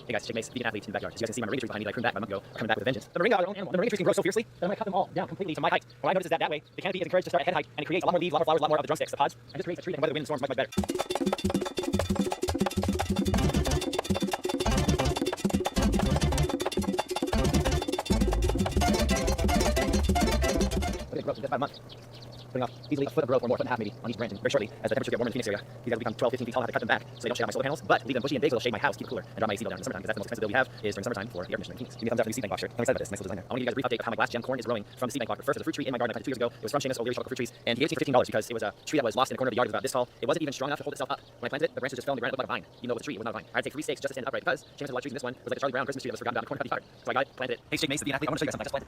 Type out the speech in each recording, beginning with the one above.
Hey guys, Jake Mace, vegan athlete in the backyard. As you guys can see, my moringa trees behind me that I pruned back about a month ago are coming back with a vengeance. The moringa are their own animal. The moringa trees can grow so fiercely that I'm going to cut them all down completely to my height. What I noticed is that way, the canopy is encouraged to start at head height, and it creates a lot more leaves, a lot more flowers, a lot more of the drumsticks, the pods, and just creates a tree that can weather wind and storms much, much better. Okay, grow, that's about a month. Putting off easily a foot of growth or more, a foot and a half maybe, on each branch, and very shortly, as the temperature get warmer in the Phoenix area, these guys will become 12, 15 feet tall. I have to cut them back so they don't shade out my solar panels, but leave them bushy and big so they'll shade my house, keep it cooler, and drop my AC bill down in the summertime, because that's the most expensive bill we have is during summertime for the air conditioner in Phoenix. Give me a thumbs up for the seed bank box shirt. I'm excited about this. Nice little design there. I want to give you guys a brief update of how my glass gem corn is growing from the seed bank box. But first, the fruit tree in my garden I planted 2 years ago. It was from Seamus O'Leary Tropical Fruit Trees, and he gave it to me for $15 because it was a tree that was lost in the corner of the yard. It was about this tall. It wasn't even strong enough to hold itself up. When I planted it, the branches just fell on the ground. It looked like a vine. Even though it was a tree, it was not a vine. I had to take 3 stakes just to stand upright because Seamus had a lot of trees, and this one was like a Charlie Brown Christmas tree that was forgotten about in the corner of the yard. So I got it, planted it. Hey, Jake Mace, the athlete. I want to show you guys something I just planted.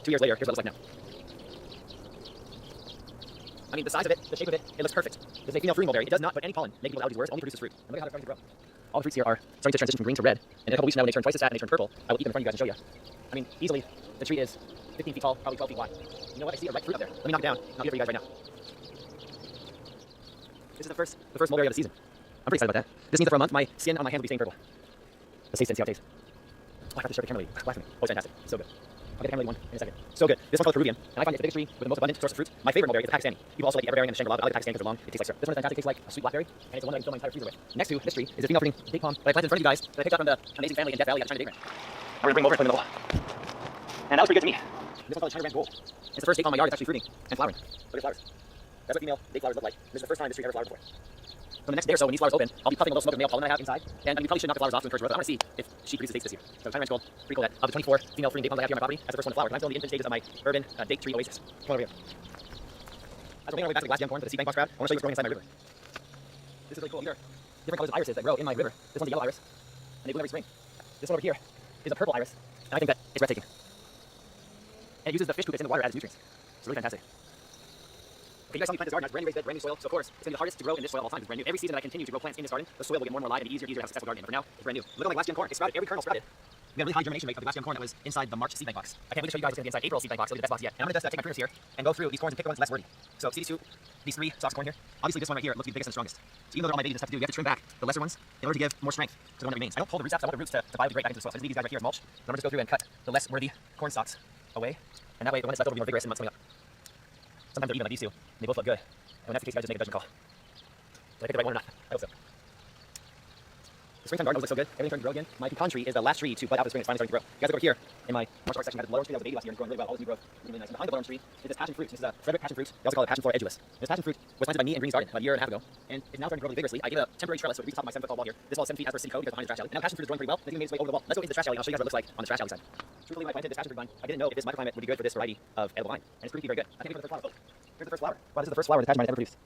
2 years later, here's what it looks like now. I mean, the size of it, the shape of it, it looks perfect. This is a female fruiting mulberry. It does not put any pollen, making people allergies worse, only produces fruit. And look at how they're starting to grow. All the fruits here are starting to transition from green to red. And in a couple weeks from now, when they turn twice as fat and they turn purple, I will eat them in front of you guys and show you. I mean, easily, the tree is 15 feet tall, probably 12 feet wide. You know what? I see a ripe fruit up there. Let me knock it down. I'll eat it for you guys right now. This is the first mulberry of the season. I'm pretty excited about that. This means that for a month, my skin on my hands will be staying purple. Let's taste it and see how it tastes. Oh, I got to show the camera lady. Blasphemy. Oh, it's fantastic. So good. I'll get the camera lady one in a second. So good. This one's called Peruvian, and I find it's the biggest tree with the most abundant source of fruit. My favorite mulberry is the Pakistani. People also like the Everberry and the Shangri-La, but I like the Pakistani because they're long. It tastes like syrup. This one is fantastic. It tastes like a sweet blackberry, and it's the one that I can fill my entire freezer with. Next to this tree is a female fruiting date palm that I planted in front of you guys that I picked up from the amazing family in Death Valley at the China Date Ranch. I'm going to bring them over and put them in the hole. And that was pretty good to me. This one's called the China Ranch Gold. It's the first date palm in my yard that's actually fruiting and flowering. Look at the flowers. That's what female date flowers look like. This is the first time this tree ever flowered before. So the next day or so, when these flowers open, I'll be puffing a little smoke of the male pollen I have inside, and we probably should knock the flowers off to encourage growth. I want to see if she produces dates this year. So China Ranch Gold, pretty cool that of the 24 female fruiting date palms I have here on my property, that's the first one to flower. I'm still in the infant stages of my urban date tree oasis. Come on over here. As we're making our way back to the glass gem corn for the seed bank box crowd, I want to show you what's growing inside my river. This is really cool. These are different colors of irises that grow in my river. This one's a yellow iris, and they bloom every spring. This one over here is a purple iris, and I think that it's breathtaking. And it uses the fish poop that's in the water as nutrients. It's really fantastic. Okay, you guys saw me plant this garden. It has brand new raised bed, brand new soil. So of course, it's going to be the hardest to grow in this soil of all time. It's brand new. Every season that I continue to grow plants in this garden, the soil will get more and more alive and easier to have a successful garden. But for now, it's brand new. Look at my glass gem corn. It sprouted. Every kernel sprouted. We got a really high germination rate of the glass gem corn that was inside the March seed bank box. I can't wait to show you guys it's going to be inside April seed bank box. It'll be the best box yet. And I'm going to just take my pruners here and go through these corns and pick the ones less worthy. So see these 3 stalks of corn here. Obviously, this one right here looks to be the biggest and strongest. So even though they're all my babies, this have to do. We have to trim back the lesser ones in order to give more strength to the one that remains. I don't pull the roots out. I want the roots to biodegrade back into the soil. So I just leave these guys right here as mulch. And I'm going to just go through and cut the less worthy corn stalks away. And that way, the one that's left over will be more vigorous and months coming up. Sometimes they're even like these two. And they both look good. And when that's the case, you guys just make a judgment call. Did I pick the right one or not? I hope so. The springtime garden looks so good. Everything starting to grow again. My pecan tree is the last tree to bud out the spring. It's finally starting to grow. You guys look over here in my martial arts section. I had the blood orange tree that was a baby last year and growing really well. All this new growth. Really nice. And behind the blood orange tree is this passion fruit. This is a Frederick passion fruit. They also call it passion flora edulis. This passion fruit was planted by me in Green's garden about a year and a half ago, and it's now starting to grow really vigorously. I gave it a temporary trellis so it reaches the top of my 7-foot tall wall here. This wall is 7 feet as per city code because behind the trash alley. And now passion fruit is growing pretty well. It's even made its way over the wall. Let's go into the trash alley and I'll show you guys what it looks like on the trash alley side. Truthfully, when I planted this passion fruit vine, I didn't know if this microclimate would be good for this variety of edible vine, and it's proving to be very good. I can't wait for the first flower. Oh, here's the first flower. Wow, this is the first flower the passion vine ever produced.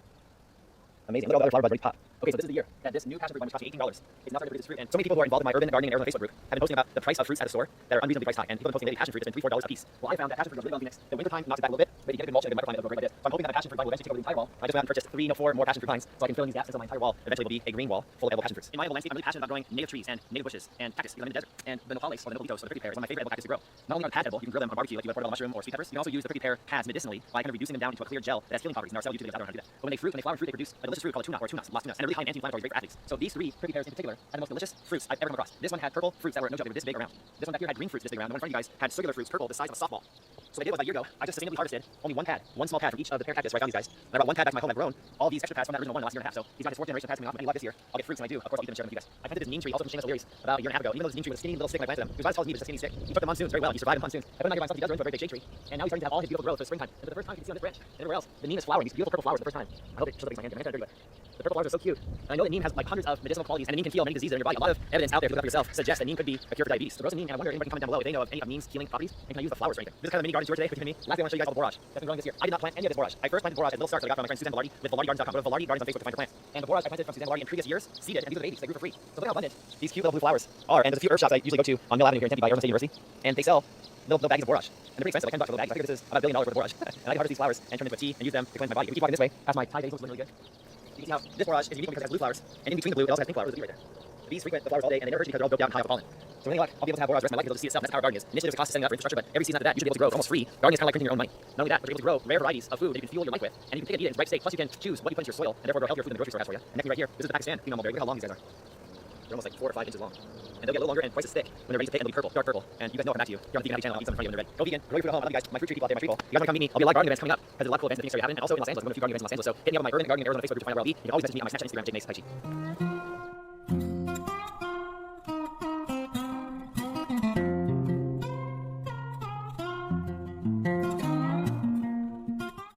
Amazing. Look at all the other flower buds ready to pop. Okay, so this is the year that this new passion fruit vine, which cost me $18, is now starting to produce fruit. And so many people who are involved in my urban gardening and Arizona Facebook group have been posting about the price of fruits at the store that are unreasonably priced high. And people have been posting lately passion fruit that's been $3, $4 a piece. Well, I found that passion fruit grows really well in Phoenix. The winter time knocks it back a little bit, but you get a good mulch and a good microclimate, it'll grow great like this. So I'm hoping that the passion fruit vine will eventually take over the entire wall. I just went out and purchased 3, no 4 more passion fruit vines so I can fill in these gaps until my entire wall eventually will be a green wall full of edible passion fruits. In my edible landscape, I'm really passionate about growing native trees and native bushes and cactus because I'm in the desert. And the nopales or the nopalitos or the prickly pear is one of my favorite edible cactus to grow. Not only are they pads edible, you can grill them on barbecue like you would portobello mushroom or sweet peppers. You can also use the prickly pear pads medicinally by kind of reducing them down into a clear gel that has healing properties. And our cell YouTube videos, I don't know how to do that. But when they flower and fruit, they produce a delicious fruit called a tuna or tunas, las tunas, and a really high anti-inflammatory, great for athletes. So these 3 prickly pears in particular are the most delicious fruits I've ever come across. This one had purple fruits that were no joke, they were this big around. This one back here had green fruits this big around. The one in front of you guys had circular fruits, purple, the size of a softball. So what I did was about a year ago, I just sustainably harvested only one pad, one small pad from each of the pear cactus where I found these guys. And I brought one pad back to my home. I've grown all these extra pads from that original one last year and a half. So he's got his 4th generation pads coming off, and any left this year, I'll get fruits when I do. Of course, I'll eat them and share them with you guys. I planted this neem tree also from Seamus O'Leary's about a year and a half ago. Even though this neem tree was a skinny little stick when I planted them, it was about as tall as me, just a skinny stick. He took the monsoons very well. He survived the monsoons. I put him out here by himself. He does grow into a very big shade tree, and now he's starting to have all his beautiful growth for the springtime. And for the first time, you can see on this branch and everywhere else, the neem is flowering. These beautiful purple flowers for the first time. I hope it shows up against my hand. My hand's dirty, but the purple flowers are so cute. And I know that neem has like hundreds of medicinal qualities, and the neem can heal many diseases in your body. A lot of evidence out there, if you look up yourself, suggests that neem could be a cure for diabetes. So grow some neem, and I wonder if anybody can comment down below if they know of any of neem's healing properties, and can I use the flowers for anything. This is kind of a mini garden tour today between me. Lastly, I want to show you guys all the borage that's been growing this year. I did not plant any of this borage. I first planted borage as little starts that I got from my friend Suzanne Velarde with VelardeGardens.com. Go to VelardeGardens on Facebook to find her plants. And the borage I planted from Suzanne Velarde in previous years, seeded, and these are the babies. They grew for free. So look how abundant these cute little blue flowers are. And there's a few herb shops I usually go to on Mill Avenue here in Tempe by Arizona State University, and they sell little bags of borage. And they're pretty expensive, like $10 for a little bag. I figure this is about $1 billion worth of borage. And I can harvest these flowers and turn them into a tea and use them to cleanse my body. If we keep walking this way, past my Thai days looks really good. You can see how this borage is unique because it has blue flowers, and in between the blue, it also has pink flowers. There's a bee right there. The bees frequent the flowers all day, and they never hurt you because they're all built down high up the pollen. So with any luck, I'll be able to have more hours rest of my life and be able to see itself. And that's how gardening is. Initially, there's a cost to setting up for infrastructure, but every season after that, you should be able to grow for almost free. Gardening is kind of like printing your own money. Not only that, but you're able to grow rare varieties of food that you can fuel your life with, and you can pick and eat it in its right state. Plus, you can choose what you put into your soil, and therefore grow healthier food than the grocery store has for you. And next to me right here, this is the Pakistan female mulberry. Look how long these guys are. They're almost like 4 or 5 inches long. And they'll get a little longer and twice as thick when they're ready to pick, and they'll be purple, dark purple. And you guys know I'll come back to you. You're on the Vegan Happy channel. I'll eat some in front of you when they're ready. Go vegan. Grow your food at home. I love you guys. My fruit tree people out there, my tree people. You guys want to come meet me? I'll be at a lot of gardening events coming up because there's a lot of cool events and things started happening. And also in Los Angeles, I'm going to a few gardening events in Los Angeles. So hit me up on my Urban Gardening Arizona Facebook group to find out where I'll be. You can always message me on my Snapchat, Instagram, Jake Nice.